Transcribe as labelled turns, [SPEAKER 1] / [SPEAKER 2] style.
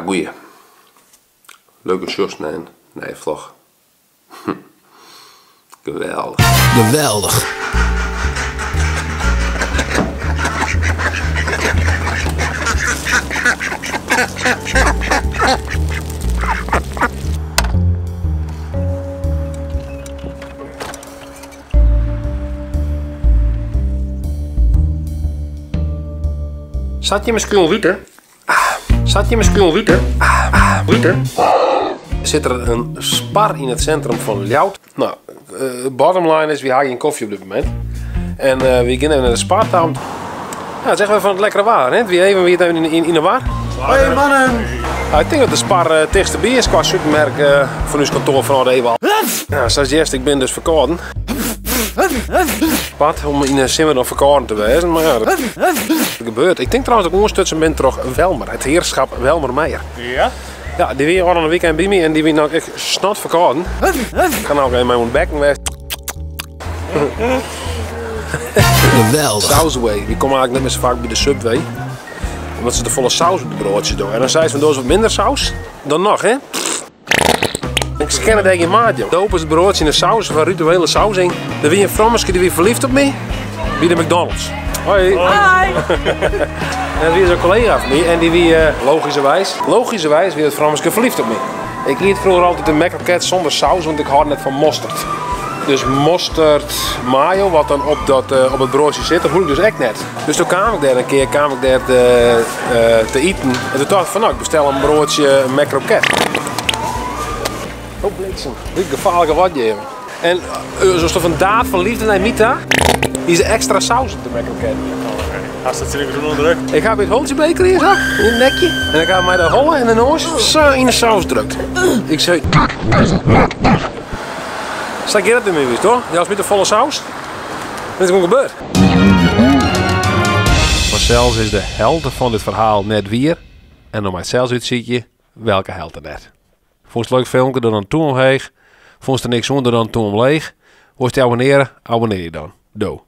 [SPEAKER 1] goeie. Leuke shows, nee, vlog. Geweldig.
[SPEAKER 2] Geweldig.
[SPEAKER 1] Zat je misschien weten? Zat je misschien weten? Weten? Zit er een spar in het centrum van Ljout? Nou, bottom line is, we halen geen koffie op dit moment. En we beginnen naar de spartown. Ja, zeggen we van het lekkere waar, hè? Wie even in de war?
[SPEAKER 3] Hoi mannen!
[SPEAKER 1] Ik denk dat de spar tegen de bier is qua supermerk van ons kantoor van Ode. Nou, zoals eerst, ik ben dus verkouden. Wat, om in een simmer dan verkouden te wezen, maar ja, dat gebeurt. Ik denk trouwens dat ik ondersteunen ben toch Welmer, het heerschap Welmer Meijer.
[SPEAKER 3] Ja?
[SPEAKER 1] Ja, die weer al een weekend bij me en die weer nou echt snot verkouden. Ik ga nou even mijn bekken weg.
[SPEAKER 2] Geweldig.
[SPEAKER 1] Sausway, die komen eigenlijk net meer zo vaak bij de Subway. Omdat ze de volle saus op de broodjes doen. En dan zei ze van doos wat minder saus. Dan nog, hè? Ik scan tegen je maat, joh. Dopen ze het broodje in de saus van rituele saus in. Dan wie een frommerske die weer verliefd op me. Wie de McDonald's. Hoi.
[SPEAKER 4] Hi!
[SPEAKER 1] En wie is een collega van me en die wie logischerwijs wie het frommerske verliefd op me. Ik eet vroeger altijd een McRocket zonder saus, want ik hou net van mosterd. Dus mosterd mayo, wat dan op het broodje zit, dat voel ik dus echt net. Dus toen kwam ik daar een keer te eten. En toen dacht ik van nou, ik bestel een broodje McRocket. Oh bliksem, dit gevaarlijke wat je. En zoals van daad van liefde naar Mita, die is extra saus op de McRocket.
[SPEAKER 3] Als dat zeker doen onder druk.
[SPEAKER 1] Ik ga bij het holtjebeker hier zo, in het nekje. En dan ga ik mij de hollen en de noos zo in de saus drukt. Ik zei... Sta je dat ermee, toch? Ja, als met de volle saus. Dat is gewoon gebeurd. Maar zelfs is de helte van dit verhaal net weer. En dan maakt zelfs uitziet je welke helte net. Vond je het leuk filmpje, dan toe omheen. Vond je er niks onder, dan toe omleeg. Wil je te abonneren? Abonneer je dan. Doei.